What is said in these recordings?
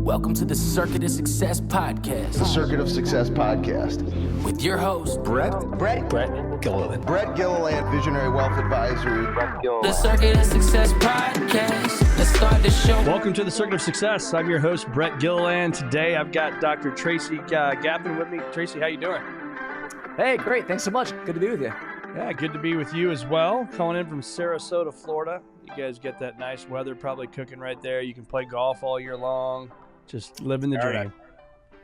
Welcome to the Circuit of Success Podcast. The Circuit of Success Podcast. With your host, Brett Gilliland. Brett Gilliland, Visionary Wealth Advisory. The Circuit of Success Podcast. Let's start the show. Welcome to the Circuit of Success. I'm your host, Brett Gilliland. Today, I've got Dr. Tracy Gapin with me. Tracy, how you doing? Hey, great. Thanks so much. Good to be with you. Yeah, good to be with you as well. Calling in from Sarasota, Florida. You guys get that nice weather probably cooking right there. You can play golf all year long. Just living the dream.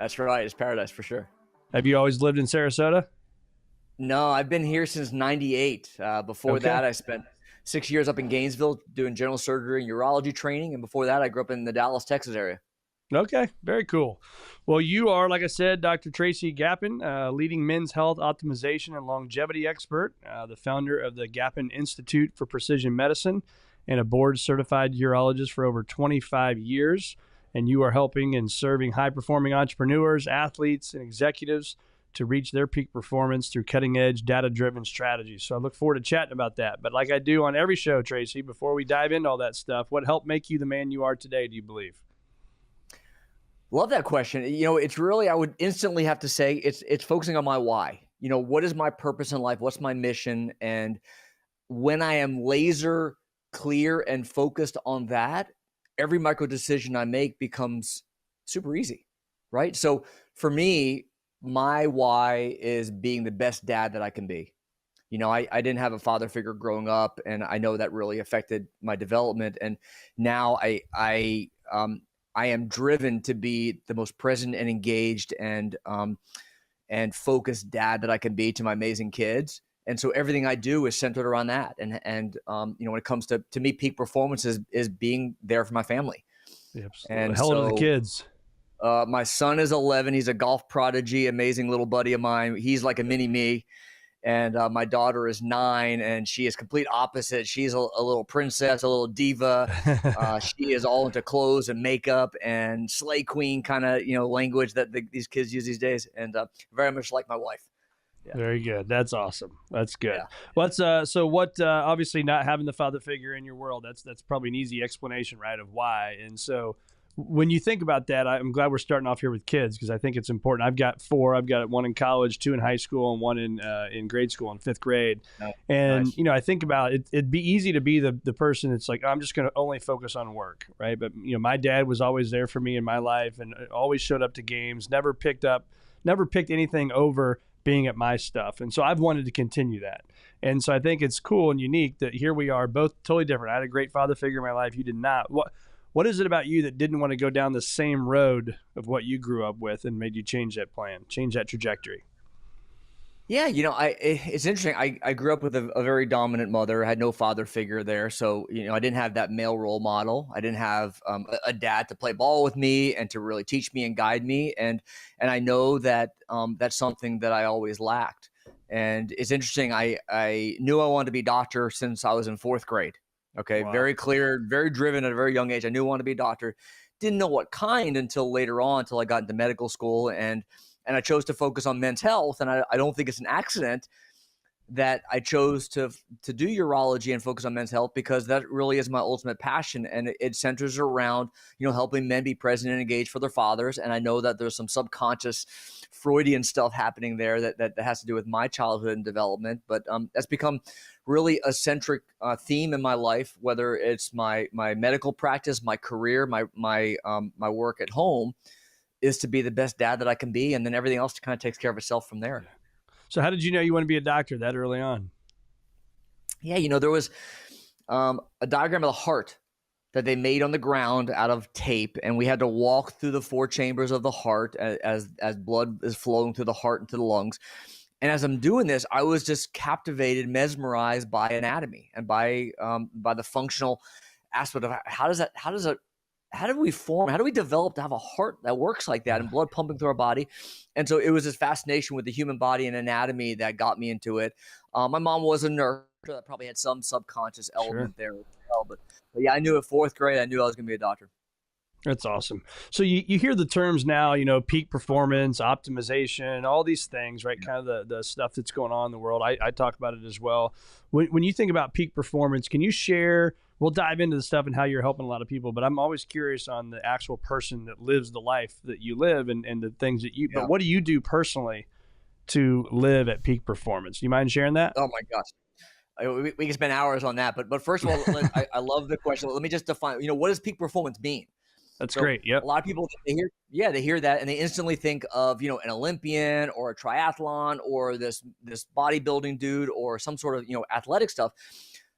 That's right. It's paradise for sure. Have you always lived in Sarasota? No, I've been here since 98. Before that, I spent 6 years up in Gainesville doing general surgery and urology training. And before that, I grew up in the Dallas, Texas area. Okay, very cool. Well, you are, like I said, Dr. Tracy Gapin, leading men's health optimization and longevity expert, the founder of the Gapin Institute for Precision Medicine, and a board-certified urologist for over 25 years. And you are helping and serving high-performing entrepreneurs, athletes, and executives to reach their peak performance through cutting-edge, data-driven strategies. So I look forward to chatting about that. But like I do on every show, Tracy, before we dive into all that stuff, what helped make you the man you are today, do you believe? Love that question. You know, it's really, I would instantly have to say it's focusing on my why. You know, what is my purpose in life? What's my mission? And when I am laser clear and focused on that, every micro decision I make becomes super easy, right? So for me, my why is being the best dad that I can be. You know, I didn't have a father figure growing up, and I know that really affected my development. And now I am driven to be the most present and engaged and focused dad that I can be to my amazing kids. And so everything I do is centered around that. And you know, when it comes to me, peak performance is being there for my family. Yep. And how old are the kids? My son is 11. He's a golf prodigy, amazing little buddy of mine. He's like a mini me. And my daughter is 9, and she is complete opposite. She's a little princess, a little diva. She is all into clothes and makeup and slay queen kind of, you know, language that these kids use these days. And very much like my wife. Yeah. Very good. That's awesome. That's good. Yeah. What's obviously not having the father figure in your world, that's probably an easy explanation, right, of why. And so when you think about that, I'm glad we're starting off here with kids, because I think it's important. I've got 4. I've got one in college, 2 in high school, and 1 in grade school in 5th grade. And, nice. You know, I think about it, it'd be easy to be the person that's like, I'm just going to only focus on work, right? But, you know, my dad was always there for me in my life and always showed up to games, never picked anything over being at my stuff. And so I've wanted to continue that. And so I think it's cool and unique that here we are, both totally different. I had a great father figure in my life. You did not. What is it about you that didn't want to go down the same road of what you grew up with and made you change that plan, change that trajectory? Yeah, you know, it's interesting. I grew up with a very dominant mother. I had no father figure there. So, you know, I didn't have that male role model. I didn't have a dad to play ball with me and to really teach me and guide me. And I know that that's something that I always lacked. And it's interesting. I knew I wanted to be a doctor since I was in 4th grade. Okay. Wow. Very clear, very driven at a very young age. I knew I wanted to be a doctor. Didn't know what kind until later on, until I got into medical school. And I chose to focus on men's health. And I don't think it's an accident that I chose to do urology and focus on men's health, because that really is my ultimate passion. And it centers around, you know, helping men be present and engaged for their fathers. And I know that there's some subconscious Freudian stuff happening there that has to do with my childhood and development. But that's become really a centric theme in my life, whether it's my medical practice, my career, my work at home, is to be the best dad that I can be. And then everything else kind of takes care of itself from there. So how did you know you want to be a doctor that early on? Yeah, you know, there was a diagram of the heart that they made on the ground out of tape, and we had to walk through the 4 chambers of the heart as blood is flowing through the heart into the lungs. And as I'm doing this, I was just captivated, mesmerized by anatomy and by the functional aspect of how do we develop to have a heart that works like that and blood pumping through our body? And so it was this fascination with the human body and anatomy that got me into it. My mom was a nurse, so that probably had some subconscious element there as well. But yeah, I knew at 4th grade, I knew I was going to be a doctor. That's awesome. So you hear the terms now, you know, peak performance, optimization, all these things, right? Kind of the stuff that's going on in the world. I talk about it as well. When you think about peak performance, can you share we'll dive into the stuff and how you're helping a lot of people, but I'm always curious on the actual person that lives the life that you live and the things that you, but what do you do personally to live at peak performance? Do you mind sharing that? Oh my gosh. We can spend hours on that, but first of all, I love the question. Let me just define, what does peak performance mean? That's great. Yep. A lot of people, they hear that and they instantly think of, an Olympian or a triathlon or this bodybuilding dude or some sort of, athletic stuff.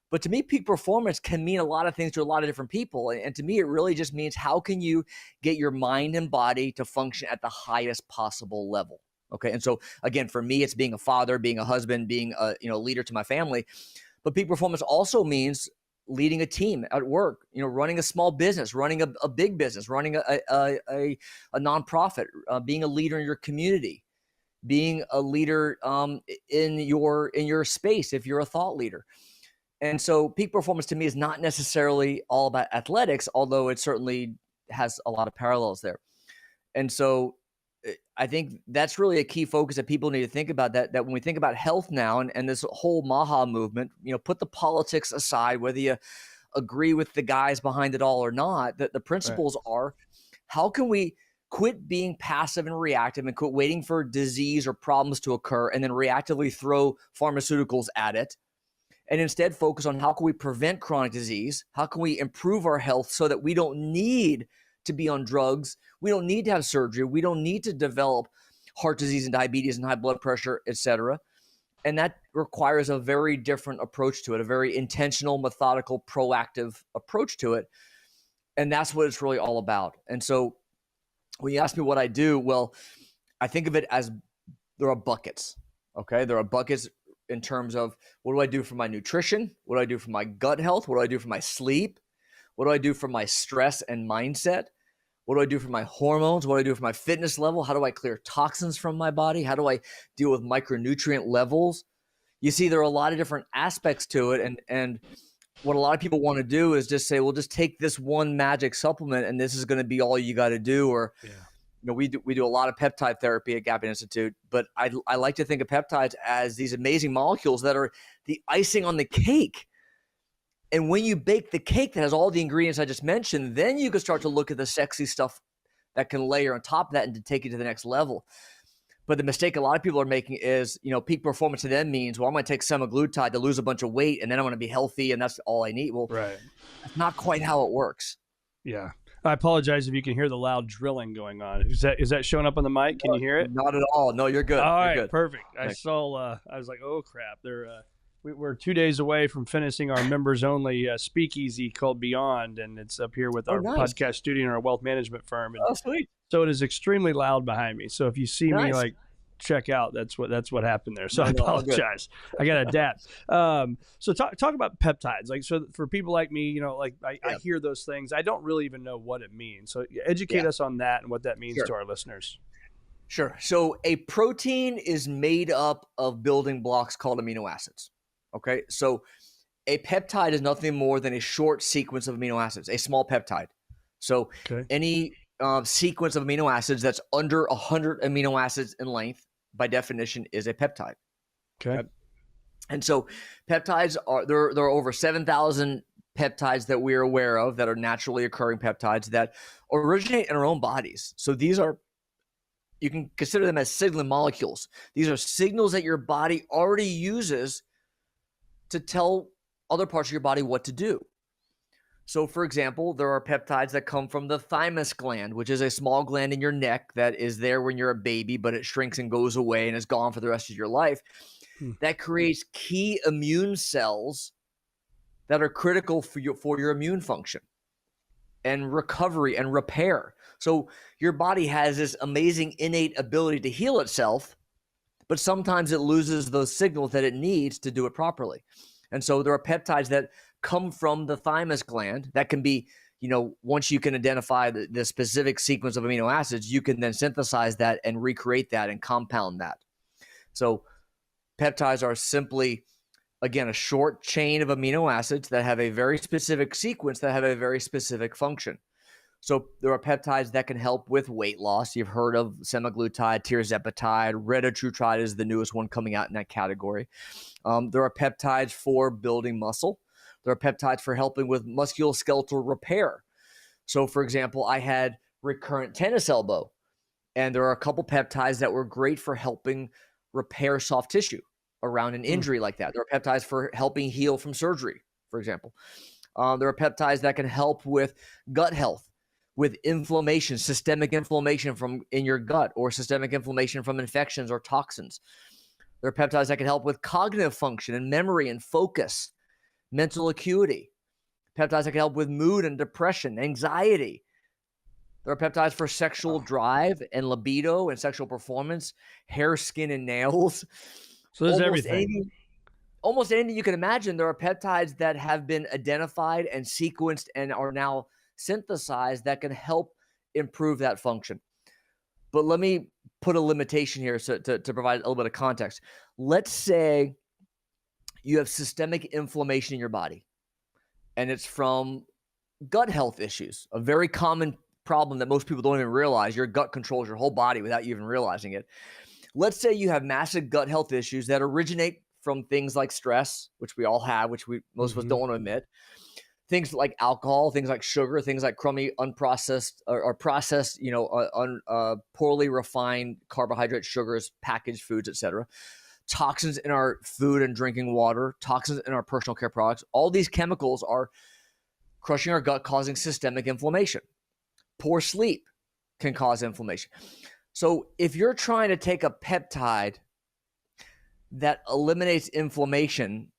But to me, peak performance can mean a lot of things to a lot of different people. And to me, it really just means how can you get your mind and body to function at the highest possible level? Okay. And so again, for me, it's being a father, being a husband, being a leader to my family. But peak performance also means leading a team at work, running a small business, running a big business, running a nonprofit, being a leader in your community, being a leader in your space if you're a thought leader. And so peak performance to me is not necessarily all about athletics, although it certainly has a lot of parallels there. And so I think that's really a key focus that people need to think about, that when we think about health now and this whole MAHA movement, put the politics aside, whether you agree with the guys behind it all or not, that the principles are, how can we quit being passive and reactive and quit waiting for disease or problems to occur and then reactively throw pharmaceuticals at it, and instead focus on how can we prevent chronic disease? How can we improve our health so that we don't need to be on drugs? We don't need to have surgery. We don't need to develop heart disease and diabetes and high blood pressure, et cetera. And that requires a very different approach to it, a very intentional, methodical, proactive approach to it. And that's what it's really all about. And so when you ask me what I do, well, I think of it as there are buckets, okay? There are buckets in terms of what do I do for my nutrition? What do I do for my gut health? What do I do for my sleep? What do I do for my stress and mindset? What do I do for my hormones? What do I do for my fitness level? How do I clear toxins from my body? How do I deal with micronutrient levels? You see, there are a lot of different aspects to it. And what a lot of people want to do is just say, well, just take this one magic supplement and this is going to be all you got to do. Or, we do a lot of peptide therapy at Gapin Institute, but I like to think of peptides as these amazing molecules that are the icing on the cake. And when you bake the cake that has all the ingredients I just mentioned, then you can start to look at the sexy stuff that can layer on top of that and to take you to the next level. But the mistake a lot of people are making is, peak performance to them means, well, I'm going to take semaglutide to lose a bunch of weight and then I'm going to be healthy and that's all I need. Well, that's not quite how it works. Yeah. I apologize if you can hear the loud drilling going on. Is that showing up on the mic? Can you hear it? Not at all. No, you're good. All you're right, good. Perfect. Thanks. I was like, oh crap. We're 2 days away from finishing our members only speakeasy called Beyond, and it's up here with our podcast studio and our wealth management firm. And sweet. so it is extremely loud behind me. So if you see me check out, that's what happened there. So I apologize. I got to adapt. So talk about peptides. Like, so for people like me, I hear those things. I don't really even know what it means. So educate us on that and what that means to our listeners. Sure. So a protein is made up of building blocks called amino acids. Okay. So a peptide is nothing more than a short sequence of amino acids, a small peptide. So any sequence of amino acids that's under 100 amino acids in length, by definition, is a peptide. Okay. And so peptides there are over 7,000 peptides that we're aware of that are naturally occurring peptides that originate in our own bodies. So these are, you can consider them as signaling molecules. These are signals that your body already uses to tell other parts of your body what to do. So, for example, there are peptides that come from the thymus gland, which is a small gland in your neck that is there when you're a baby, but it shrinks and goes away and is gone for the rest of your life. That creates key immune cells that are critical for your immune function and recovery and repair. So your body has this amazing innate ability to heal itself, but sometimes it loses those signals that it needs to do it properly. And so there are peptides that come from the thymus gland that can be, once you can identify the specific sequence of amino acids, you can then synthesize that and recreate that and compound that. So peptides are simply, again, a short chain of amino acids that have a very specific sequence that have a very specific function. So there are peptides that can help with weight loss. You've heard of semaglutide, tirzepatide, retatrutide is the newest one coming out in that category. There are peptides for building muscle. There are peptides for helping with musculoskeletal repair. So, for example, I had recurrent tennis elbow, and there are a couple peptides that were great for helping repair soft tissue around an injury like that. There are peptides for helping heal from surgery, for example. There are peptides that can help with gut health, with inflammation, systemic inflammation from in your gut, or systemic inflammation from infections or toxins. There are peptides that can help with cognitive function and memory and focus, mental acuity. Peptides that can help with mood and depression, anxiety. There are peptides for sexual drive and libido and sexual performance, hair, skin, and nails. So there's everything. Almost anything you can imagine. There are peptides that have been identified and sequenced and are now synthesized that can help improve that function. But let me put a limitation here to provide a little bit of context. Let's say you have systemic inflammation in your body, and it's from gut health issues, a very common problem that most people don't even realize. Your gut controls your whole body without you even realizing it. Let's say you have massive gut health issues that originate from things like stress, which we all have, which most of us don't want to admit. Things like alcohol, things like sugar, things like crummy, unprocessed or processed, poorly refined carbohydrate sugars, packaged foods, etc. Toxins in our food and drinking water, toxins in our personal care products. All these chemicals are crushing our gut, causing systemic inflammation. Poor sleep can cause inflammation. So if you're trying to take a peptide that eliminates inflammation,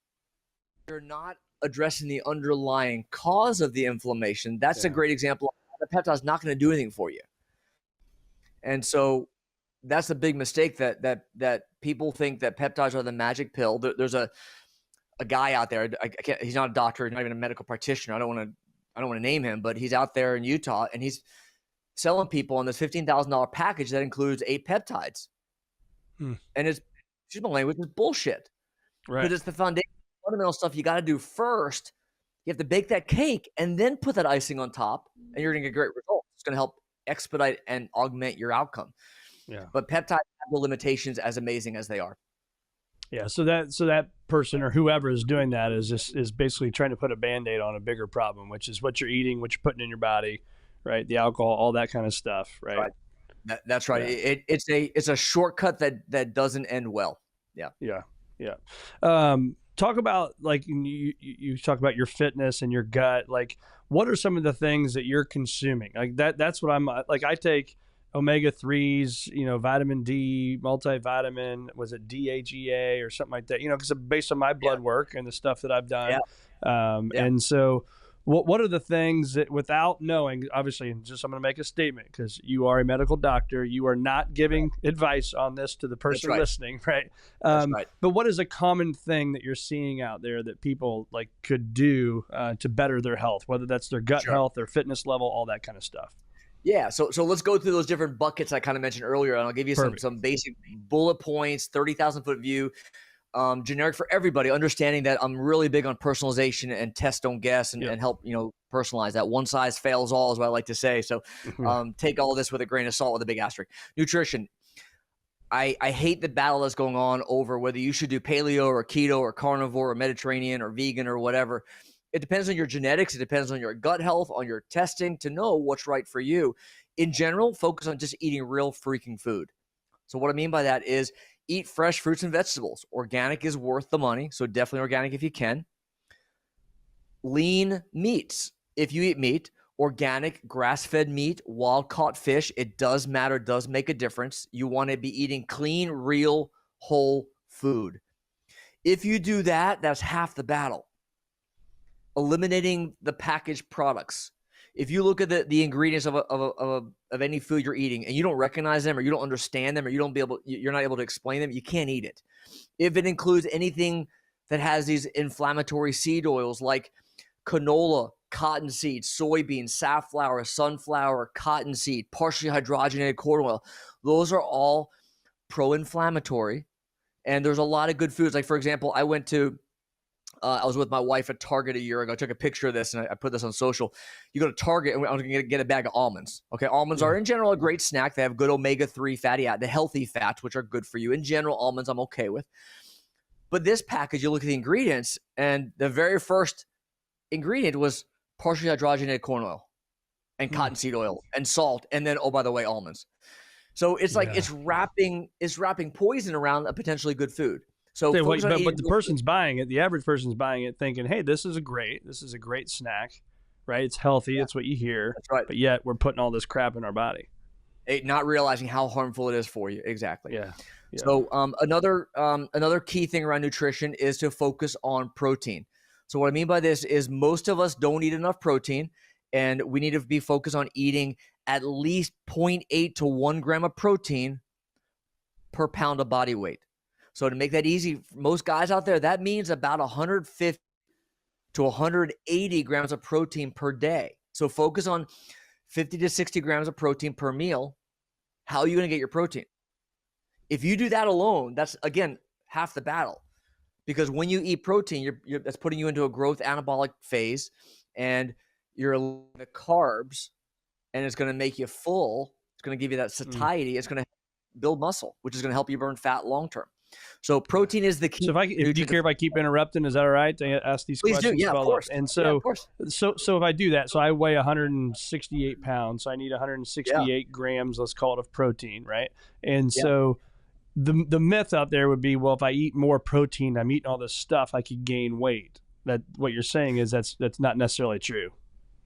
you're not addressing the underlying cause of the inflammation. That's a great example. The peptide is not going to do anything for you. And so that's a big mistake that people think that peptides are the magic pill. There's a guy out there. He's not a doctor. He's not even a medical practitioner. I don't want to name him, but he's out there in Utah, and he's selling people on this $15,000 package that includes 8 peptides. And it's, excuse my language, it's bullshit. Right. Because it's the foundation, fundamental stuff you got to do first. You have to bake that cake and then put that icing on top, and you're going to get great results. It's going to help expedite and augment your outcome. Yeah. But peptides have the limitations as amazing as they are. Yeah. So that person or whoever is doing that is basically trying to put a Band-Aid on a bigger problem, which is what you're eating, what you're putting in your body, right? The alcohol, all that kind of stuff, right? That's right. Yeah. It's a shortcut that doesn't end well. Yeah. Yeah. Talk about, like, you talk about your fitness and your gut. Like, what are some of the things that you're consuming? Like that's what I'm like. I take omega-3s, vitamin D, multivitamin, was it DHEA or something like that, because based on my blood work and the stuff that I've done. And so what are the things that, without knowing, obviously, I'm going to make a statement because you are a medical doctor, you are not giving advice on this to the person listening, right? But what is a common thing that you're seeing out there that people could do to better their health, whether that's their gut health, their fitness level, all that kind of stuff? Yeah, so let's go through those different buckets I kind of mentioned earlier, and I'll give you some basic bullet points, 30,000-foot view, generic for everybody, understanding that I'm really big on personalization and test, don't guess, and help personalize that. One size fails all is what I like to say. So take all this with a grain of salt with a big asterisk. Nutrition. I hate the battle that's going on over whether you should do paleo or keto or carnivore or Mediterranean or vegan or whatever. It depends on your genetics. It depends on your gut health, on your testing to know what's right for you. In general, focus on just eating real freaking food. So what I mean by that is eat fresh fruits and vegetables. Organic is worth the money, so definitely organic if you can. Lean meats. If you eat meat, organic, grass-fed meat, wild-caught fish, it does matter, does make a difference. You want to be eating clean, real, whole food. If you do that, that's half the battle. Eliminating the packaged products. If you look at the ingredients of any food you're eating and you don't recognize them or you don't understand them or you're not able to explain them, you can't eat it. If it includes anything that has these inflammatory seed oils like canola, cottonseed, soybean, safflower, sunflower, cottonseed, partially hydrogenated corn oil, those are all pro-inflammatory. And there's a lot of good foods. Like, for example, I was with my wife at Target a year ago. I took a picture of this and I put this on social. You go to Target and I was going to get a bag of almonds. Okay, almonds are in general a great snack. They have good omega-3 fatty acids, the healthy fats, which are good for you. In general, almonds I'm okay with. But this package, you look at the ingredients, and the very first ingredient was partially hydrogenated corn oil and cottonseed oil and salt, and then, oh, by the way, almonds. So it's like it's wrapping poison around a potentially good food. So but the person's buying it, the average person's buying it thinking, hey, this is a great snack, right? It's healthy. It's what you hear. That's right. But yet we're putting all this crap in our body. Not realizing how harmful it is for you. Exactly. Yeah. So another key thing around nutrition is to focus on protein. So what I mean by this is most of us don't eat enough protein, and we need to be focused on eating at least 0.8 to 1 gram of protein per pound of body weight. So to make that easy, most guys out there, that means about 150 to 180 grams of protein per day. So focus on 50 to 60 grams of protein per meal. How are you going to get your protein? If you do that alone, that's, again, half the battle. Because when you eat protein, that's putting you into a growth anabolic phase, and you're the carbs, and it's going to make you full. It's going to give you that satiety. It's going to build muscle, which is going to help you burn fat long term. So protein is the key. So do you care if I keep interrupting? Is that all right to ask these questions? Please do. Yeah, of course. And so, so if I do that, so I weigh 168 pounds. So I need 168 grams, let's call it, of protein, right? And so the myth out there would be, well, if I eat more protein, I'm eating all this stuff, I could gain weight. That what you're saying is that's not necessarily true.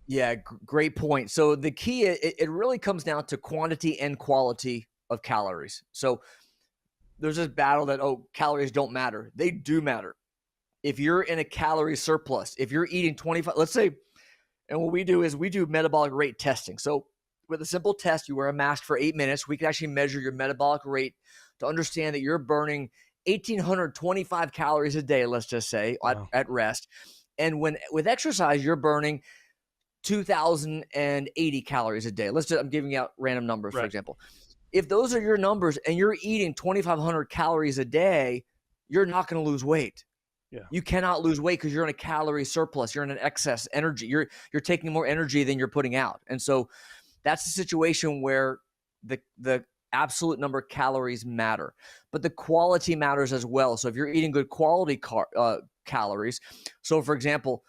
Yeah, great point. So the key, it really comes down to quantity and quality of calories. So there's this battle that, calories don't matter. They do matter. If you're in a calorie surplus, if you're eating 25, let's say, and what we do is we do metabolic rate testing. So with a simple test, you wear a mask for 8 minutes. We can actually measure your metabolic rate to understand that you're burning 1,825 calories a day, let's just say, at rest. And with exercise, you're burning 2,080 calories a day. I'm giving out random numbers, for example. If those are your numbers and you're eating 2,500 calories a day, you're not going to lose weight. Yeah. You cannot lose weight because you're in a calorie surplus. You're in an excess energy. You're taking more energy than you're putting out. And so that's the situation where the absolute number of calories matter, but the quality matters as well. So if you're eating good quality calories, so for example,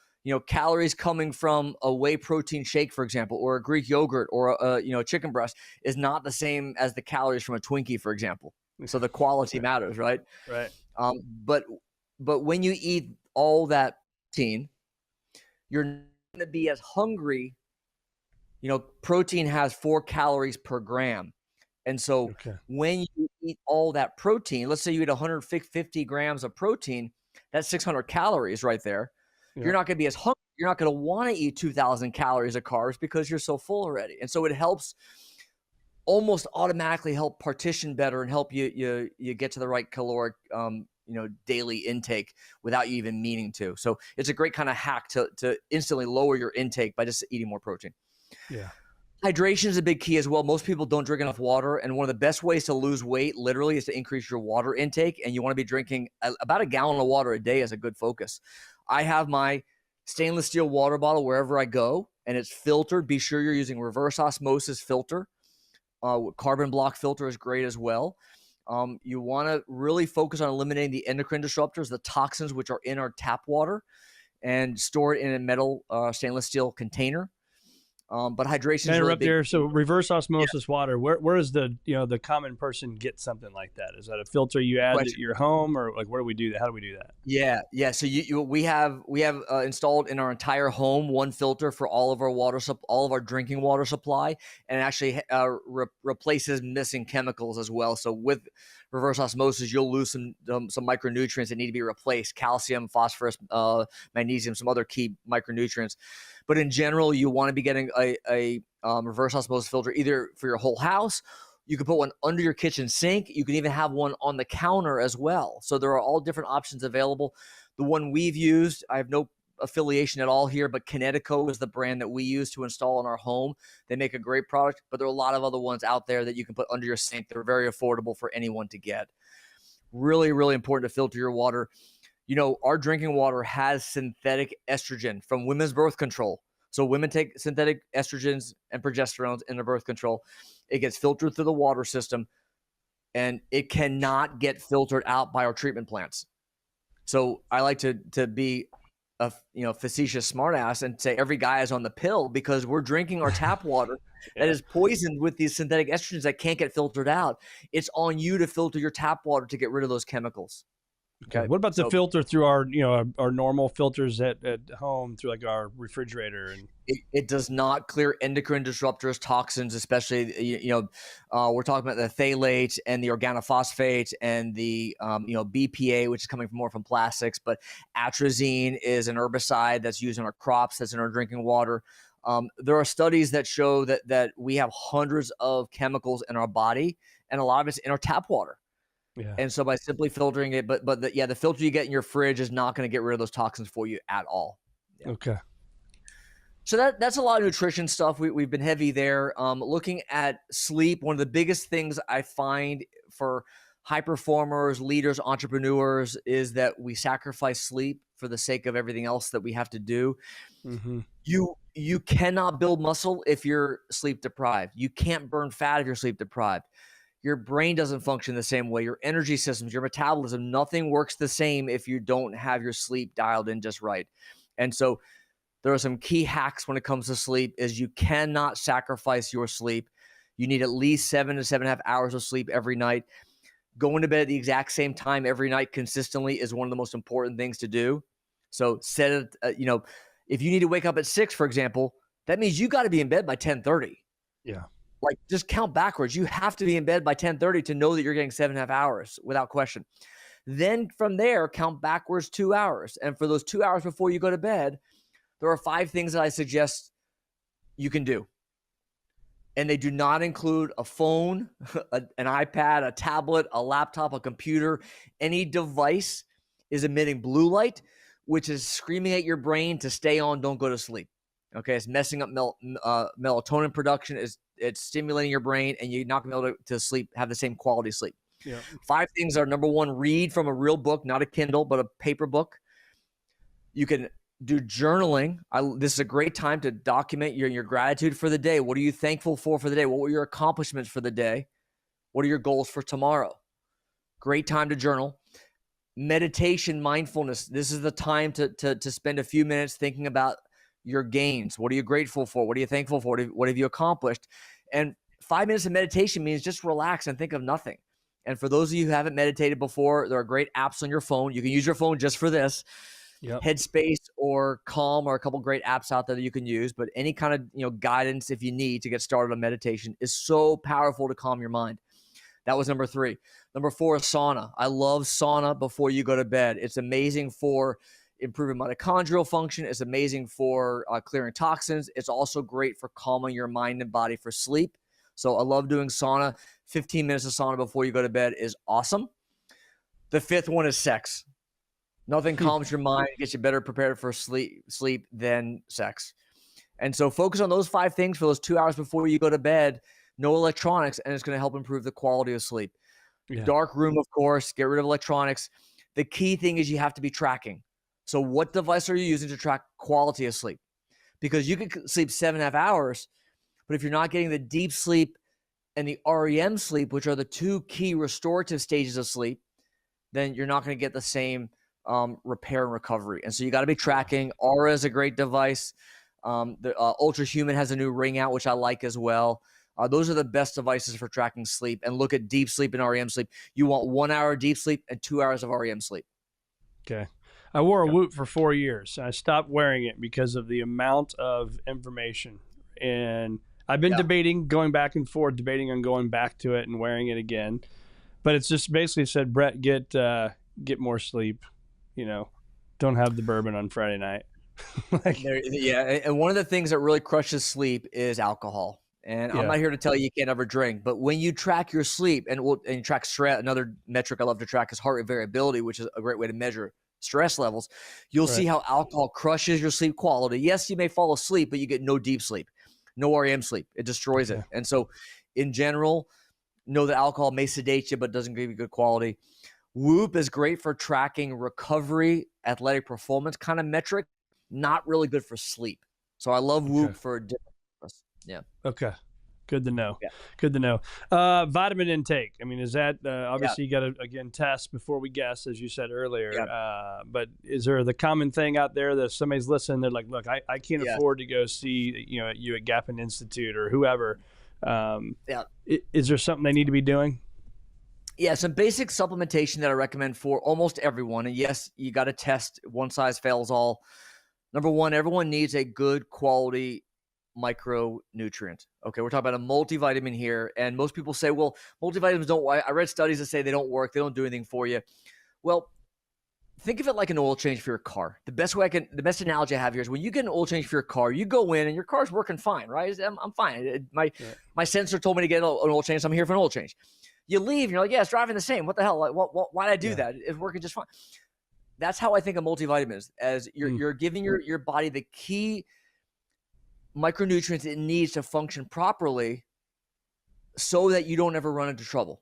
calories coming from a whey protein shake, for example, or a Greek yogurt, or a chicken breast is not the same as the calories from a Twinkie, for example. So the quality matters, right? Right. But when you eat all that protein, you're not going to be as hungry. Protein has 4 calories per gram. And so when you eat all that protein, let's say you eat 150 grams of protein, that's 600 calories right there. Yeah. You're not going to be as hungry. You're not going to want to eat 2,000 calories of carbs because you're so full already. And so it helps almost automatically help partition better and help you get to the right caloric, daily intake without you even meaning to. So it's a great kind of hack to instantly lower your intake by just eating more protein. Yeah. Hydration is a big key as well. Most people don't drink enough water. And one of the best ways to lose weight literally is to increase your water intake. And you want to be drinking about a gallon of water a day as a good focus. I have my stainless steel water bottle wherever I go, and it's filtered. Be sure you're using reverse osmosis filter. Carbon block filter is great as well. You want to really focus on eliminating the endocrine disruptors, the toxins which are in our tap water, and store it in a metal stainless steel container. But hydration is really big. There. So reverse osmosis water. Where does the common person get something like that? Is that a filter you add at your home, or like where do we do that? How do we do that? Yeah. So we have installed in our entire home one filter for all of our all of our drinking water supply, and it actually replaces missing chemicals as well. So with reverse osmosis, you'll lose some micronutrients that need to be replaced: calcium, phosphorus, magnesium, some other key micronutrients. But in general, you want to be getting a reverse osmosis filter either for your whole house. You can put one under your kitchen sink. You can even have one on the counter as well. So there are all different options available. The one we've used, I have no affiliation at all here, but Kinetico is the brand that we use to install in our home. They make a great product, but there are a lot of other ones out there that you can put under your sink. They're very affordable for anyone to get. Really, really important to filter your water. Our drinking water has synthetic estrogen from women's birth control. So women take synthetic estrogens and progesterones in their birth control. It gets filtered through the water system, and it cannot get filtered out by our treatment plants. So I like to be facetious smartass and say every guy is on the pill, because we're drinking our tap water that is poisoned with these synthetic estrogens that can't get filtered out. It's on you to filter your tap water to get rid of those chemicals. Okay. What about the filter through our normal filters at home through like our refrigerator? And it does not clear endocrine disruptors, toxins, especially, we're talking about the phthalate and the organophosphate and the, BPA, which is coming more from plastics, but atrazine is an herbicide that's used in our crops, that's in our drinking water. There are studies that show that we have hundreds of chemicals in our body, and a lot of it's in our tap water. yeah. And so by simply filtering it, but the filter you get in your fridge is not going to get rid of those toxins for you at all. Yeah. Okay. So that's a lot of nutrition stuff. We've been heavy there. Looking at sleep, one of the biggest things I find for high performers, leaders, entrepreneurs is that we sacrifice sleep for the sake of everything else that we have to do. Mm-hmm. You cannot build muscle if you're sleep deprived. You can't burn fat if you're sleep deprived. Your brain doesn't function the same way. Your energy systems, your metabolism, nothing works the same if you don't have your sleep dialed in just right. And so there are some key hacks when it comes to sleep. Is you cannot sacrifice your sleep. You need at least 7 to 7.5 hours of sleep every night. Going to bed at the exact same time every night consistently is one of the most important things to do. So set it, if you need to wake up at 6, for example, that means you got to be in bed by 10:30. Yeah. Like, just count backwards. You have to be in bed by 10:30 to know that you're getting 7.5 hours without question. Then from there, count backwards 2 hours. And for those 2 hours before you go to bed, there are 5 things that I suggest you can do. And they do not include a phone, an iPad, a tablet, a laptop, a computer. Any device is emitting blue light, which is screaming at your brain to stay on, don't go to sleep. Okay, it's messing up melatonin production. It's stimulating your brain, and you're not going to be able to sleep, have the same quality sleep. Yeah. 5 things are: number 1, read from a real book, not a Kindle, but a paper book. You can do journaling. This is a great time to document your gratitude for the day. What are you thankful for the day? What were your accomplishments for the day? What are your goals for tomorrow? Great time to journal. Meditation, mindfulness. This is the time to spend a few minutes thinking about your gains. What are you grateful for? What are you thankful for? What have you accomplished? And 5 minutes of meditation means just relax and think of nothing. And for those of you who haven't meditated before, there are great apps on your phone. You can use your phone just for this. Yep. Headspace or Calm are a couple great apps out there that you can use, but any kind of guidance if you need to get started on meditation is so powerful to calm your mind. That was number 3. Number 4 is sauna. I love sauna before you go to bed. It's amazing for improving mitochondrial function. It's amazing for clearing toxins. It's also great for calming your mind and body for sleep. So I love doing sauna. 15 minutes of sauna before you go to bed is awesome. The 5th one is sex. Nothing calms your mind, gets you better prepared for sleep than sex. And so focus on those 5 things for those 2 hours before you go to bed. No electronics, and it's going to help improve the quality of sleep. Yeah. Dark room, of course. Get rid of electronics. The key thing is you have to be tracking. So what device are you using to track quality of sleep? Because you can sleep 7.5 hours, but if you're not getting the deep sleep and the REM sleep, which are the 2 key restorative stages of sleep, then you're not going to get the same repair and recovery. And so you got to be tracking. Aura is a great device. The Ultra Human has a new ring out, which I like as well. Those are the best devices for tracking sleep. And look at deep sleep and REM sleep. You want 1 hour deep sleep and 2 hours of REM sleep. Okay. I wore a Whoop for 4 years. I stopped wearing it because of the amount of information. And I've been debating, going back and forth, debating on going back to it and wearing it again. But it's just basically said, Brett, get more sleep. Don't have the bourbon on Friday night. And one of the things that really crushes sleep is alcohol. And I'm not here to tell you can't ever drink, but when you track your sleep and you track stress, another metric I love to track is heart rate variability, which is a great way to measure stress levels. You'll see how alcohol crushes your sleep quality. Yes, you may fall asleep, but you get no deep sleep, no REM sleep. It destroys it. And so in general, know that alcohol may sedate you, but doesn't give you good quality. Whoop is great for tracking recovery, athletic performance kind of metric, not really good for sleep. So I love Whoop for a different purpose. Yeah. Okay. Good to know. Yeah. Good to know. Vitamin intake. I mean, is that obviously you got to again test before we guess, as you said earlier. Yeah. But is there the common thing out there that if somebody's listening, they're like, look, I can't afford to go see you at Gapin Institute or whoever. Is there something they need to be doing? Yeah, some basic supplementation that I recommend for almost everyone. And yes, you got to test. One size fails all. Number one, everyone needs a good quality micronutrient. Okay, we're talking about a multivitamin here. And most people say, well, multivitamins don't work. I read studies that say they don't work. They don't do anything for you. Well, think of it like an oil change for your car. The best analogy I have here is when you get an oil change for your car, you go in and your car's working fine, right? I'm fine. My sensor told me to get an oil change. So I'm here for an oil change. You leave and you're like, yeah, it's driving the same. What the hell? Like, why did I do that? It's working just fine. That's how I think of multivitamins, as you're giving your body the key micronutrients it needs to function properly so that you don't ever run into trouble.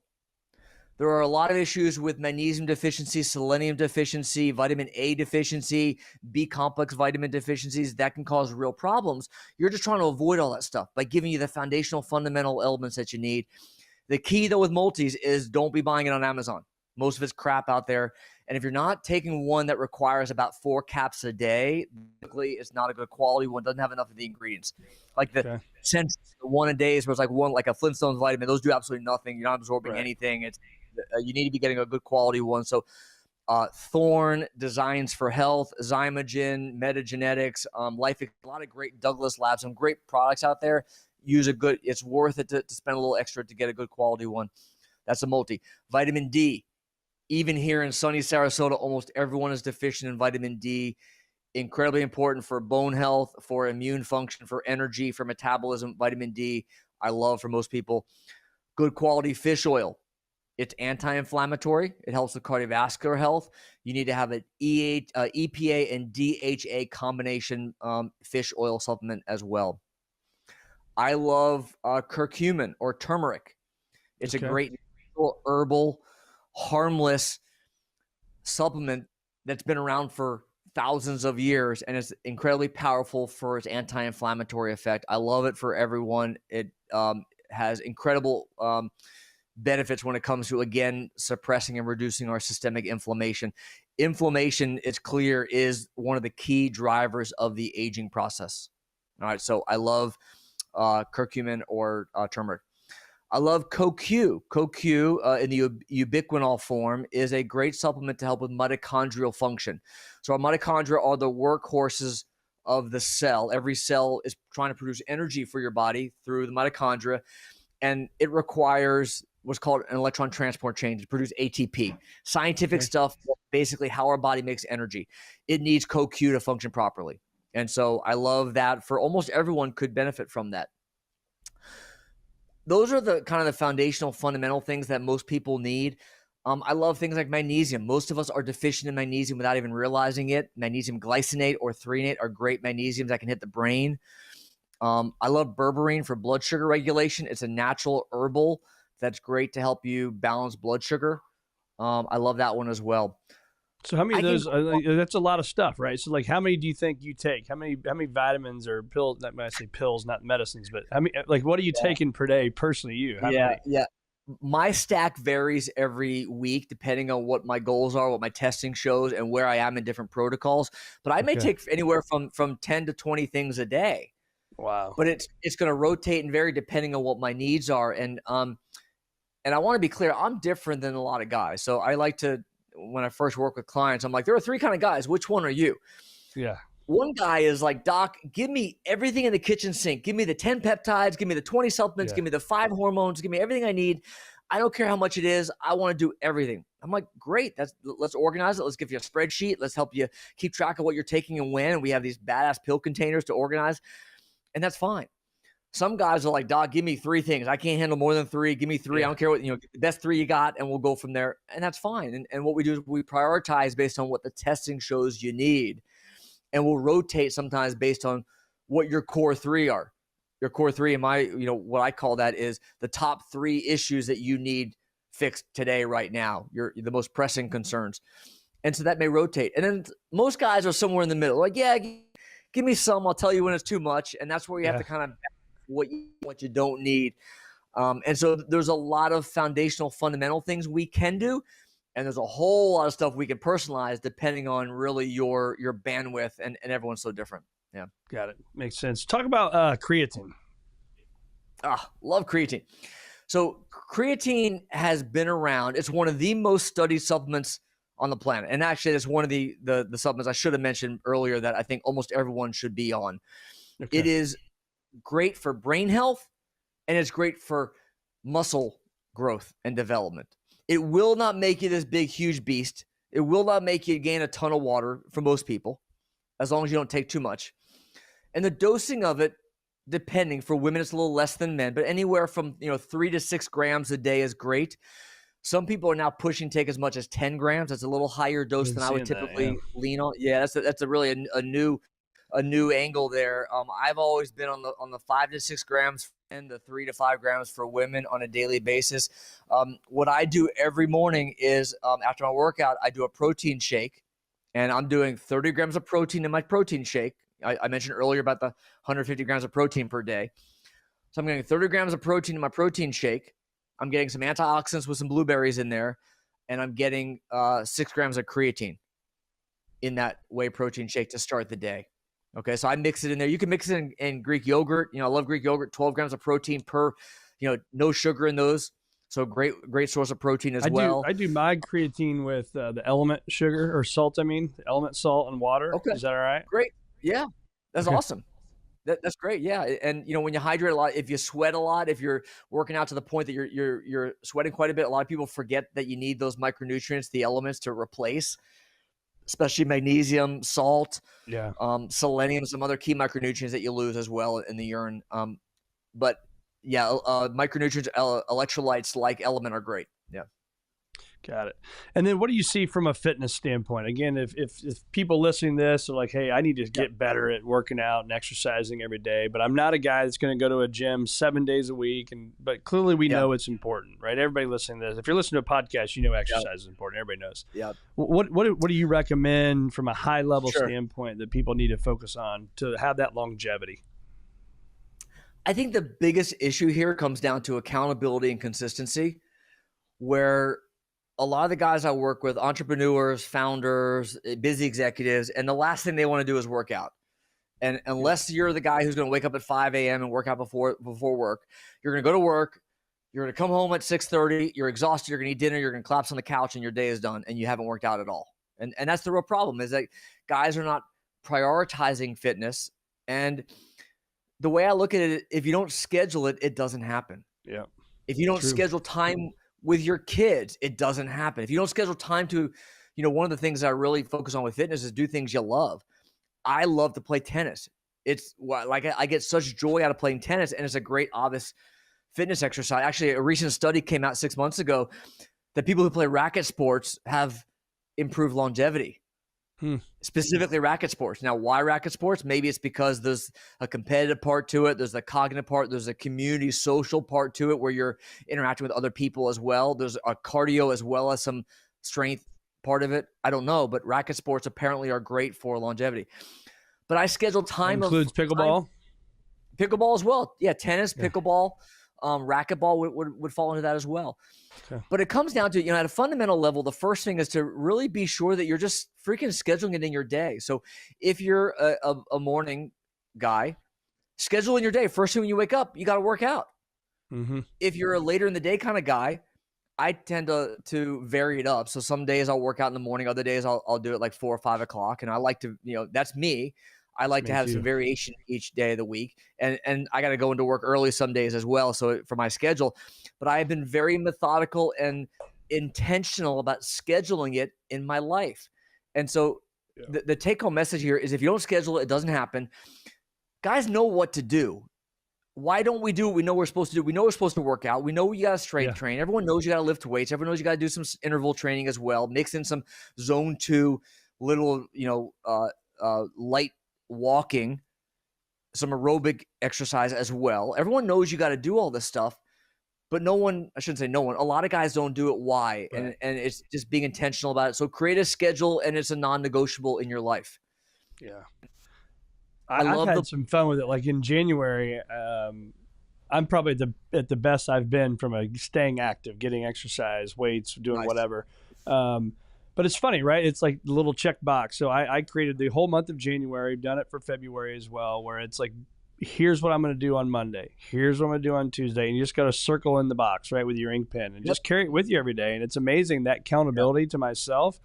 There are a lot of issues with magnesium deficiency, selenium deficiency, vitamin A deficiency, B complex vitamin deficiencies that can cause real problems. You're just trying to avoid all that stuff by giving you the foundational fundamental elements that you need. The key, though, with multis is don't be buying it on Amazon. Most of it's crap out there. And if you're not taking one that requires about 4 caps a day, typically it's not a good quality one. Doesn't have enough of the ingredients. Like the sense one a day is where it's like a Flintstones vitamin. Those do absolutely nothing. You're not absorbing anything. It's you need to be getting a good quality one. So Thorne, Designs for Health, Zymogen, Metagenetics, Life, a lot of great Douglas Labs, some great products out there. It's worth it to spend a little extra to get a good quality one. That's a multi. Vitamin D. Even here in sunny Sarasota, almost everyone is deficient in vitamin D. Incredibly important for bone health, for immune function, for energy, for metabolism. Vitamin D, I love for most people. Good quality fish oil. It's anti-inflammatory. It helps with cardiovascular health. You need to have an EPA and DHA combination fish oil supplement as well. I love curcumin or turmeric. It's a great herbal, harmless supplement that's been around for thousands of years, and it's incredibly powerful for its anti-inflammatory effect. I love it for everyone. It has incredible benefits when it comes to, again, suppressing and reducing our systemic inflammation. Inflammation, it's clear, is one of the key drivers of the aging process. All right, so I love curcumin or turmeric. I love CoQ. CoQ in the ubiquinol form is a great supplement to help with mitochondrial function. So our mitochondria are the workhorses of the cell. Every cell is trying to produce energy for your body through the mitochondria, and it requires what's called an electron transport chain to produce ATP. Scientific stuff, basically how our body makes energy. It needs CoQ to function properly. And so I love that for almost everyone could benefit from that. Those are the kind of the foundational fundamental things that most people need. I love things like magnesium. Most of us are deficient in magnesium without even realizing it. Magnesium glycinate or threonate are great magnesiums that can hit the brain. I love berberine for blood sugar regulation. It's a natural herbal that's great to help you balance blood sugar. I love that one as well. So how many of those, that's a lot of stuff, right? So like how many do you think you take? How many vitamins or pills, when I say pills, not medicines, but how many, like what are you taking per day personally, you? Yeah. My stack varies every week depending on what my goals are, what my testing shows, and where I am in different protocols. But I may take anywhere from 10 to 20 things a day. Wow. But it's going to rotate and vary depending on what my needs are. And I want to be clear, I'm different than a lot of guys. So I like to, when I first work with clients, I'm like, there are 3 kind of guys. Which one are you? Yeah. One guy is like, doc, give me everything in the kitchen sink. Give me the 10 peptides. Give me the 20 supplements. Give me the 5 hormones. Give me everything I need. I don't care how much it is. I want to do everything. I'm like, great. Let's organize it. Let's give you a spreadsheet. Let's help you keep track of what you're taking and when. And we have these badass pill containers to organize. And that's fine. Some guys are like, doc, give me 3 things. I can't handle more than 3. Give me 3. I don't care what, the best 3 you got, and we'll go from there. And that's fine. And what we do is we prioritize based on what the testing shows you need. And we'll rotate sometimes based on what your core 3 are. Your core 3, what I call that is the top 3 issues that you need fixed today, right now. The most pressing concerns. And so that may rotate. And then most guys are somewhere in the middle. Like, yeah, give me some. I'll tell you when it's too much. And that's where you have to kind of what you don't need. And so there's a lot of foundational, fundamental things we can do. And there's a whole lot of stuff we can personalize depending on really your bandwidth, and everyone's so different. Yeah. Got it. Makes sense. Talk about creatine. Love creatine. So creatine has been around. It's one of the most studied supplements on the planet. And actually, it's one of the supplements I should have mentioned earlier that I think almost everyone should be on. Okay. It is great for brain health, and it's great for muscle growth and development. It will not make you this big, huge beast. It will not make you gain a ton of water for most people, as long as you don't take too much. And the dosing of it, depending, for women, it's a little less than men, but anywhere from 3 to 6 grams a day is great. Some people are now pushing take as much as 10 grams. That's a little higher dose than I would typically lean on. Yeah, that's a really a new angle there. I've always been on the 5 to 6 grams and the 3 to 5 grams for women on a daily basis. What I do every morning is after my workout, I do a protein shake, and I'm doing 30 grams of protein in my protein shake. I mentioned earlier about the 150 grams of protein per day. So I'm getting 30 grams of protein in my protein shake. I'm getting some antioxidants with some blueberries in there, and I'm getting 6 grams of creatine in that whey protein shake to start the day. Okay, so I mix it in there. You can mix it in Greek yogurt. I love Greek yogurt. 12 grams of protein per, no sugar in those. So great source of protein as well. I do my creatine with the element sugar or salt. The element salt and water. Okay. Is that all right? Great. Yeah, that's awesome. That's great. Yeah, and when you hydrate a lot, if you sweat a lot, if you're working out to the point that you're sweating quite a bit, a lot of people forget that you need those micronutrients, the elements to replace, especially magnesium, salt, selenium, some other key micronutrients that you lose as well in the urine. But yeah, micronutrients, electrolytes like element are great. Yeah. Got it. And then what do you see from a fitness standpoint? Again, if people listening to this are like, hey, I need to get better at working out and exercising every day, but I'm not a guy that's going to go to a gym 7 days a week. But clearly we know it's important, right? Everybody listening to this, if you're listening to a podcast, exercise is important. Everybody knows. Yeah. What do you recommend from a high level standpoint that people need to focus on to have that longevity? I think the biggest issue here comes down to accountability and consistency, where a lot of the guys I work with, entrepreneurs, founders, busy executives, and the last thing they want to do is work out. And unless you're the guy who's going to wake up at 5 a.m. and work out before work, you're going to go to work, you're going to come home at 6:30, you're exhausted, you're going to eat dinner, you're going to collapse on the couch, and your day is done, and you haven't worked out at all. And that's the real problem, is that guys are not prioritizing fitness. And the way I look at it, if you don't schedule it, it doesn't happen. Yeah. If you don't schedule time with your kids, it doesn't happen. If you don't schedule time to, one of the things that I really focus on with fitness is do things you love. I love to play tennis. It's like I get such joy out of playing tennis, and it's a great, obvious fitness exercise. Actually, a recent study came out 6 months ago that people who play racket sports have improved longevity. Specifically racket sports. Now, why racket sports? Maybe it's because there's a competitive part to it. There's a cognitive part. There's a community social part to it where you're interacting with other people as well. There's a cardio as well as some strength part of it. I don't know, but racket sports apparently are great for longevity. But I schedule time. Includes pickleball? Pickleball as well. Yeah, tennis, pickleball, racquetball would fall into that as well. Okay. But it comes down to, at a fundamental level, the first thing is to really be sure that you're just freaking scheduling it in your day. So if you're a morning guy, schedule in your day. First thing when you wake up, you got to work out. Mm-hmm. If you're a later in the day kind of guy, I tend to vary it up. So some days I'll work out in the morning. Other days I'll do it like 4 or 5 o'clock. And I like to, that's me. I like to have some variation each day of the week. And I got to go into work early some days as well. So for my schedule, but I have been very methodical and intentional about scheduling it in my life. And so the take home message here is if you don't schedule it, it doesn't happen. Guys know what to do. Why don't we do what we know we're supposed to do? We know we're supposed to work out. We know you got to strength train. Everyone knows you got to lift weights. Everyone knows you got to do some interval training as well. Mix in some zone 2, little, light walking, some aerobic exercise as well. Everyone knows you got to do all this stuff, but a lot of guys don't do it. Why? Right. And it's just being intentional about it. So create a schedule, and it's a non-negotiable in your life. Yeah. I've had some fun with it. Like in January, I'm probably at the best I've been from a staying active, getting exercise, weights, doing whatever. But it's funny, right? It's like the little check box. So I created the whole month of January, done it for February as well, where it's like, here's what I'm going to do on Monday. Here's what I'm going to do on Tuesday. And you just got to circle in the box, right, with your ink pen and just carry it with you every day. And it's amazing that accountability to myself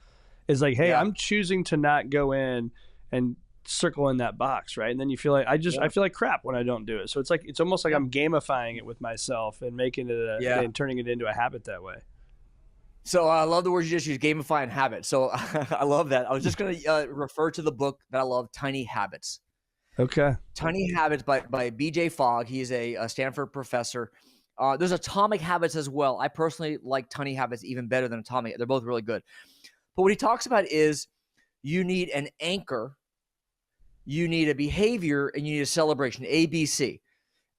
is like, hey, I'm choosing to not go in and circle in that box, right? And then you feel like I feel like crap when I don't do it. So it's like it's almost like I'm gamifying it with myself and making it and turning it into a habit that way. So I love the words you just used, gamify and habit. So I love that. I was just going to refer to the book that I love, Tiny Habits. Okay. Tiny Habits by B.J. Fogg. He's a Stanford professor. There's Atomic Habits as well. I personally like Tiny Habits even better than Atomic. They're both really good. But what he talks about is you need an anchor, you need a behavior, and you need a celebration, ABC.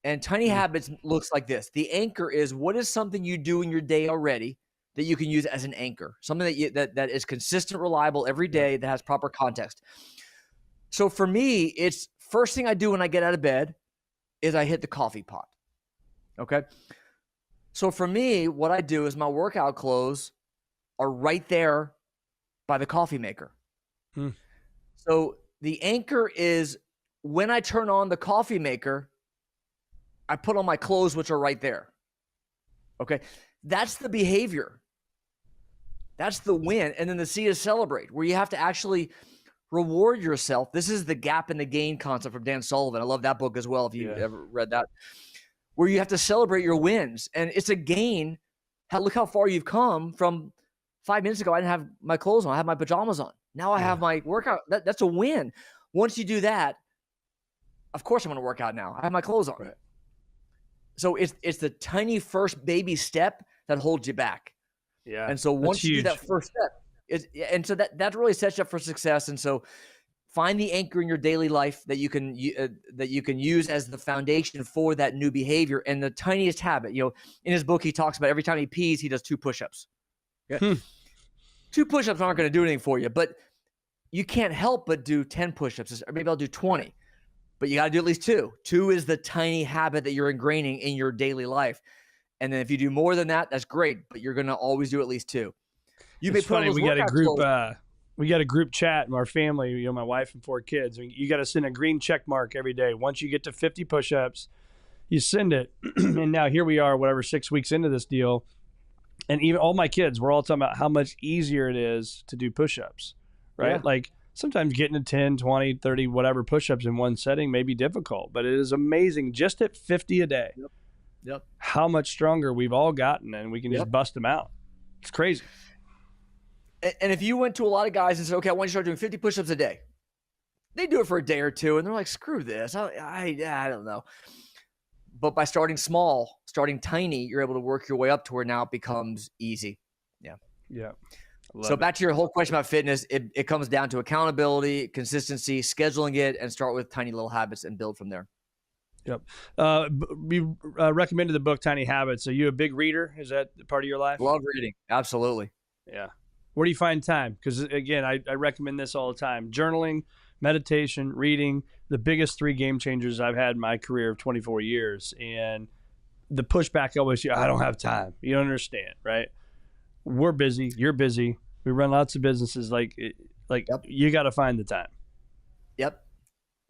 And Tiny Habits looks like this. The anchor is, what is something you do in your day already that you can use as an anchor, something that is consistent, reliable every day, that has proper context. So for me, it's first thing I do when I get out of bed is I hit the coffee pot. Okay. So for me, what I do is my workout clothes are right there by the coffee maker. So the anchor is when I turn on the coffee maker, I put on my clothes, which are right there. Okay. That's the behavior. That's the win. And then the C is celebrate, where you have to actually reward yourself. This is the gap and the gain concept from Dan Sullivan. I love that book as well, if you've ever read that, where you have to celebrate your wins. And it's a gain. Look how far you've come from 5 minutes ago. I didn't have my clothes on. I have my pajamas on. Now I have my workout. That's a win. Once you do that, of course I'm going to work out now. I have my clothes on. Right. So it's the tiny first baby step that holds you back. Yeah. And so once you do that first step, so that really sets you up for success. And so find the anchor in your daily life that you can use as the foundation for that new behavior. And the tiniest habit, in his book, he talks about every time he pees, he does 2 push-ups. Yeah. 2 push-ups aren't going to do anything for you, but you can't help but do 10 push-ups. Or maybe I'll do 20, but you got to do at least 2. 2 is the tiny habit that you're ingraining in your daily life. And then if you do more than that, that's great, but you're going to always do at least 2. It's funny. We got a group chat in our family, my wife and 4 kids. You got to send a green check mark every day. Once you get to 50 push-ups, you send it. And now here we are, 6 weeks into this deal. And even all my kids, we're all talking about how much easier it is to do push-ups, right? Yeah. Like sometimes getting to 10, 20, 30, whatever push-ups in one setting may be difficult, but it is amazing just at 50 a day. Yep. How much stronger we've all gotten, and we can just bust them out. It's crazy. And if you went to a lot of guys and said, okay, I want you to start doing 50 push-ups a day, they do it for a day or 2, and they're like, screw this. I don't know. But by starting small, starting tiny, you're able to work your way up to where now it becomes easy. Yeah. Yeah. So back to your whole question about fitness, it comes down to accountability, consistency, scheduling it, and start with tiny little habits and build from there. Yep. We recommended the book Tiny Habits. Are you a big reader? Is that part of your life? Love reading. Absolutely. Yeah. Where do you find time? Because again, I recommend this all the time. Journaling, meditation, reading, the biggest 3 game changers I've had in my career of 24 years. And the pushback always, I don't have time. You don't understand, right? We're busy. You're busy. We run lots of businesses. You got to find the time. Yep.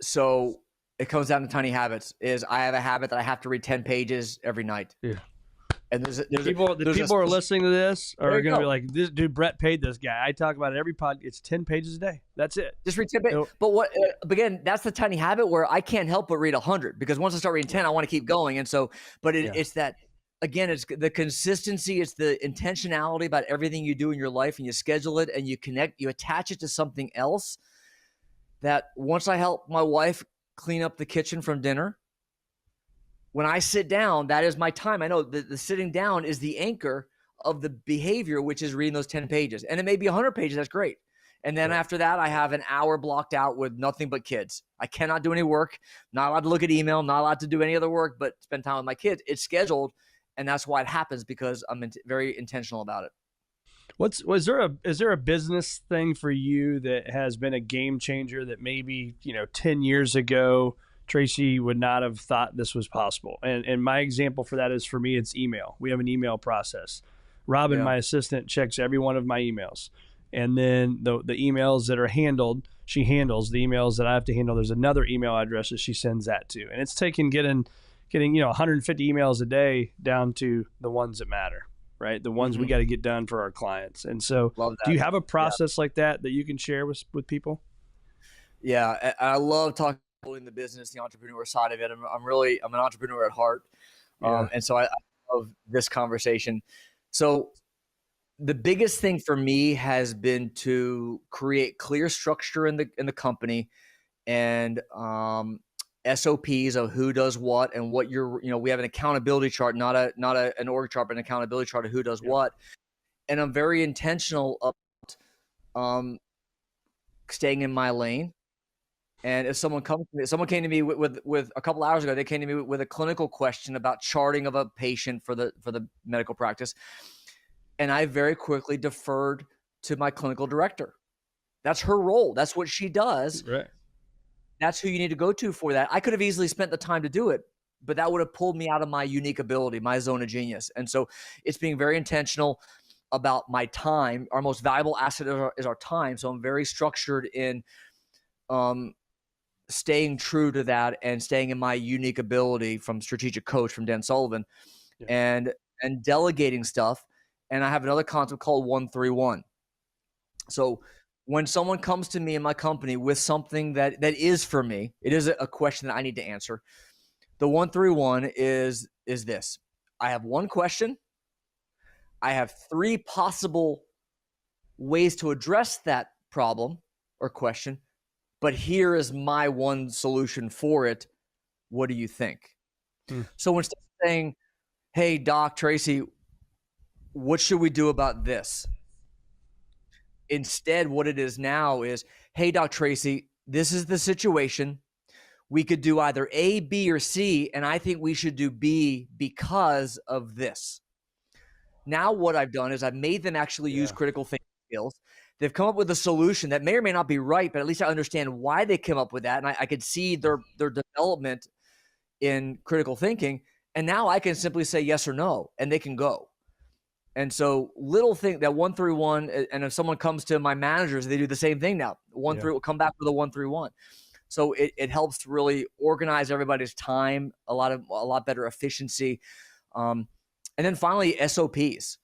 So it comes down to tiny habits. I have a habit that I have to read 10 pages every night. Yeah. And people are listening to this are going to be like, "This dude, Brett paid this guy." I talk about it every pod. It's 10 pages a day. That's it. Just read 10 pages. But again, that's the tiny habit where I can't help but read 100, because once I start reading 10, I want to keep going. And so, it's that, again, it's the consistency. It's the intentionality about everything you do in your life, and you schedule it and you attach it to something else. That once I help my wife clean up the kitchen from dinner, when I sit down, that is my time. I know the sitting down is the anchor of the behavior, which is reading those 10 pages. And it may be 100 pages. That's great. And then after that, I have an hour blocked out with nothing but kids. I cannot do any work, not allowed to look at email, not allowed to do any other work, but spend time with my kids. It's scheduled. And that's why it happens, because I'm very intentional about it. Is there a business thing for you that has been a game changer that maybe, 10 years ago Tracy would not have thought this was possible. And my example for that is, for me, it's email. We have an email process. Robin, my assistant, checks every one of my emails. And then the emails that are handled, she handles. The emails that I have to handle, there's another email address that she sends that to. And it's taken getting 150 emails a day down to the ones that matter, right? The ones we got to get done for our clients. And so do you have a process like that you can share with people? Yeah, I love talking about the business, the entrepreneur side of it. I'm an entrepreneur at heart. And so I love this conversation. So the biggest thing for me has been to create clear structure in the company, and SOPs of who does what and what we have an accountability chart, not an org chart, but an accountability chart of who does what. And I'm very intentional about staying in my lane. And if someone came to me with a couple hours ago, they came to me with a clinical question about charting of a patient for the medical practice. And I very quickly deferred to my clinical director. That's her role. That's what she does. Right. That's who you need to go to for that. I could have easily spent the time to do it, but that would have pulled me out of my unique ability, my zone of genius. And so it's being very intentional about my time. Our most valuable asset is our time. So I'm very structured in staying true to that and staying in my unique ability from strategic coach from Dan Sullivan, and delegating stuff. And I have another concept called 131. So when someone comes to me in my company with something that is for me, it is a question that I need to answer. The 131 is this: I have one question. I have 3 possible ways to address that problem or question, but here is my one solution for it. What do you think? So instead of saying, hey, Doc, Tracy, what should we do about this? Instead, what it is now is, hey, Doc Tracy, this is the situation. We could do either A, B, or C, and I think we should do B because of this. Now what I've done is I've made them actually use critical thinking skills. They've come up with a solution that may or may not be right, but at least I understand why they came up with that, and I could see their development in critical thinking. And now I can simply say yes or no, and they can go. And so little thing, that 131, and if someone comes to my managers, they do the same thing now. 131 will come back with a 131. So it helps to really organize everybody's time, a lot better efficiency. And then finally, SOPs.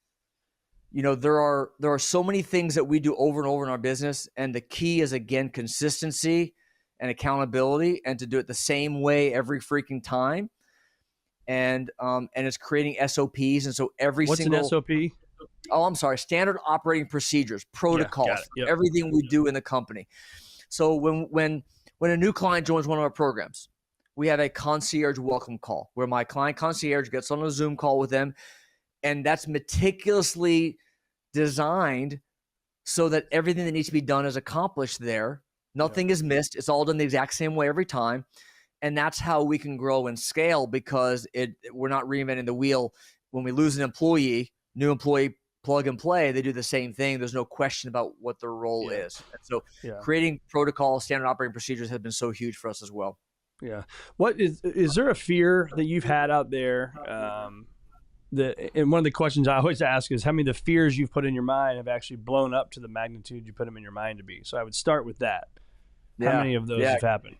There are so many things that we do over and over in our business, and the key is, again, consistency and accountability, and to do it the same way every freaking time. And it's creating SOPs. And so What's an SOP? Oh, I'm sorry. Standard operating procedures, protocols, everything we do in the company. So when a new client joins one of our programs, we have a concierge welcome call where my client concierge gets on a Zoom call with them. And that's meticulously designed so that everything that needs to be done is accomplished there. Nothing is missed. It's all done the exact same way every time. And that's how we can grow and scale, because we're not reinventing the wheel. When we lose an employee, new employee, plug and play, they do the same thing. There's no question about what their role is. And so creating protocol, standard operating procedures has been so huge for us as well. Yeah. What is there a fear that you've had out there? And one of the questions I always ask is how many of the fears you've put in your mind have actually blown up to the magnitude you put them in your mind to be. So I would start with that. How many of those have happened?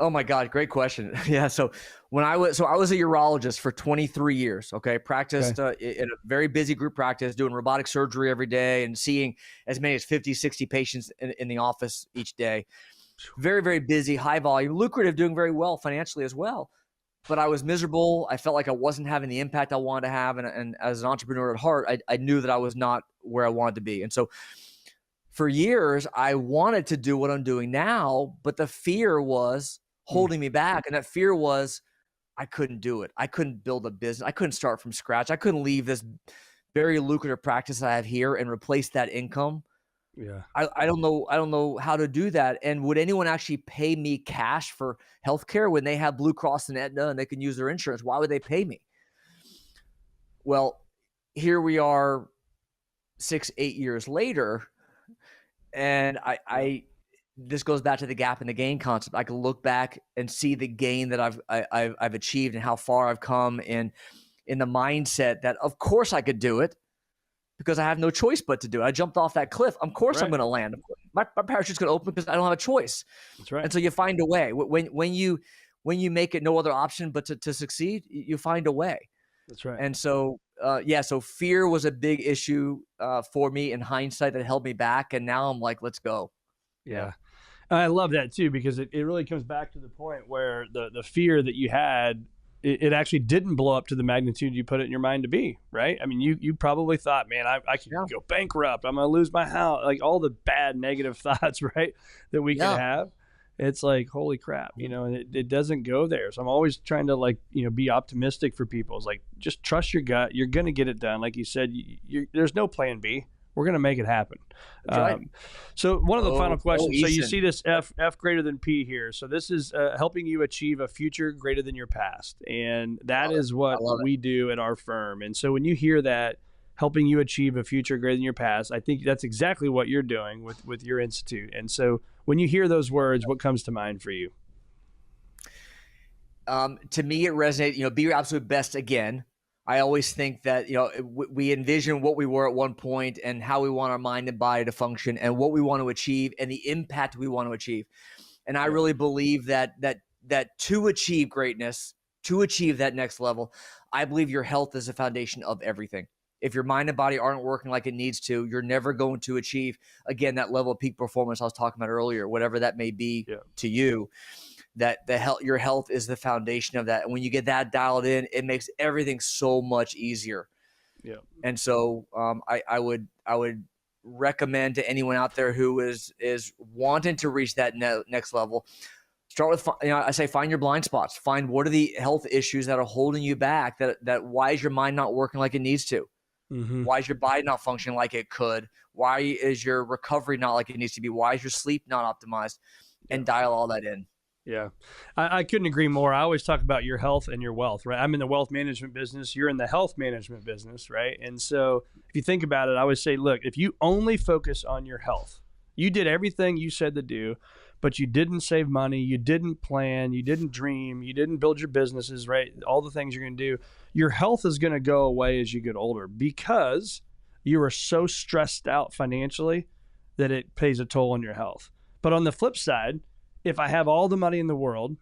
Oh my God, great question. So I was a urologist for 23 years. Okay, practiced in a very busy group practice, doing robotic surgery every day and seeing as many as 50, 60 patients in the office each day. Very, very busy, high volume, lucrative, doing very well financially as well. But I was miserable. I felt like I wasn't having the impact I wanted to have. And as an entrepreneur at heart, I knew that I was not where I wanted to be. And so for years, I wanted to do what I'm doing now, but the fear was holding me back. And that fear was I couldn't do it. I couldn't build a business. I couldn't start from scratch. I couldn't leave this very lucrative practice I have here and replace that income. Yeah. I don't know how to do that. And would anyone actually pay me cash for healthcare when they have Blue Cross and Aetna and they can use their insurance? Why would they pay me? Well, here we are 6-8 years later, and this goes back to the gap and the gain concept. I can look back and see the gain that I've achieved and how far I've come in the mindset that of course I could do it because I have no choice but to do it. I jumped off that cliff. Of course I'm going to land. My parachute's going to open because I don't have a choice. That's right. And so you find a way. When you make it no other option but to succeed, you find a way. That's right. And so, so fear was a big issue for me in hindsight that held me back. And now I'm like, let's go. Yeah. I love that too, because it really comes back to the point where the fear that you had, it actually didn't blow up to the magnitude you put it in your mind to be, right? I mean, you probably thought, man, I could go bankrupt. I'm going to lose my house. Like all the bad negative thoughts, right, that we could have. It's like, holy crap, and it doesn't go there. So I'm always trying to be optimistic for people. It's like, just trust your gut. You're going to get it done. Like you said, there's no plan B. We're going to make it happen. Right. So one of the final questions. So you Ethan. see this F greater than P here. So this is helping you achieve a future greater than your past. And that is what we do at our firm. And so when you hear that, helping you achieve a future greater than your past, I think that's exactly what you're doing with your institute. And so when you hear those words, what comes to mind for you? To me, it resonates, be your absolute best again. I always think that, we envision what we were at one point and how we want our mind and body to function and what we want to achieve and the impact we want to achieve. And I really believe that to achieve greatness, to achieve that next level, I believe your health is the foundation of everything. If your mind and body aren't working like it needs to, you're never going to achieve, again, that level of peak performance I was talking about earlier, whatever that may be to you. That your health is the foundation of that. And when you get that dialed in, it makes everything so much easier. Yeah. And so I would recommend to anyone out there who is wanting to reach that next level, start with, I say, find your blind spots. Find what are the health issues that are holding you back. That why is your mind not working like it needs to? Mm-hmm. Why is your body not functioning like it could? Why is your recovery not like it needs to be? Why is your sleep not optimized? And dial all that in. Yeah, I couldn't agree more. I always talk about your health and your wealth, right? I'm in the wealth management business. You're in the health management business, right? And so if you think about it, I always say, look, if you only focus on your health, you did everything you said to do, but you didn't save money, you didn't plan, you didn't dream, you didn't build your businesses, right? All the things you're going to do, your health is going to go away as you get older because you are so stressed out financially that it pays a toll on your health. But on the flip side, if I have all the money in the world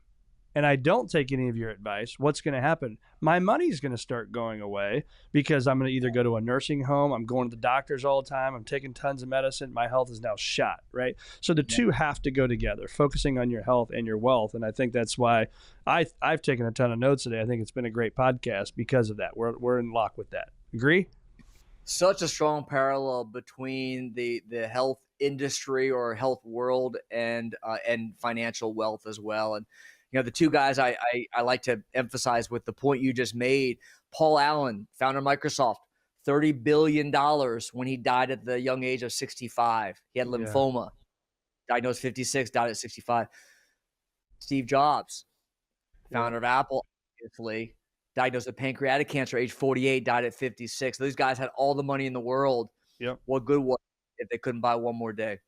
and I don't take any of your advice, what's going to happen? My money's going to start going away because I'm going to either go to a nursing home, I'm going to the doctors all the time, I'm taking tons of medicine, my health is now shot, right? So the two have to go together, focusing on your health and your wealth. And I think that's why I've taken a ton of notes today. I think it's been a great podcast because of that. We're in lock with that. Agree? Such a strong parallel between the health industry or health world and financial wealth as well. And the two guys I like to emphasize with the point you just made, Paul Allen, founder of Microsoft, $30 billion when he died at the young age of 65. He had lymphoma, diagnosed 56, died at 65. Steve Jobs, founder of Apple, obviously, diagnosed with pancreatic cancer, age 48, died at 56. Those guys had all the money in the world. Yep. What good was it if they couldn't buy one more day?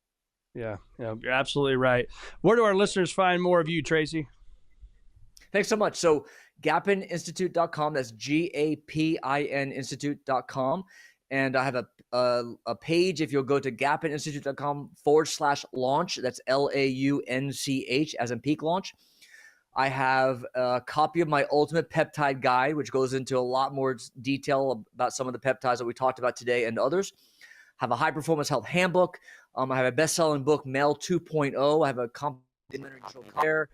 Yeah, you're absolutely right. Where do our listeners find more of you, Tracy? Thanks so much. So GapinInstitute.com, that's GAPIN Institute.com. And I have a page, if you'll go to GapinInstitute.com/launch, that's LAUNCH as in peak launch. I have a copy of my Ultimate Peptide Guide, which goes into a lot more detail about some of the peptides that we talked about today and others. I have a High Performance Health Handbook. I have a best-selling book, Mel 2.0. I have a complimentary care.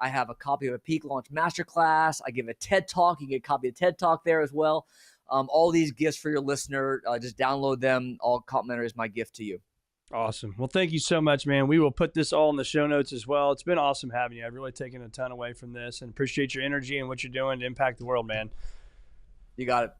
I have a copy of a Peak Launch Masterclass. I give a TED Talk. You can get a copy of TED Talk there as well. All these gifts for your listener. Just download them. All complimentary is my gift to you. Awesome. Well, thank you so much, man. We will put this all in the show notes as well. It's been awesome having you. I've really taken a ton away from this and appreciate your energy and what you're doing to impact the world, man. You got it.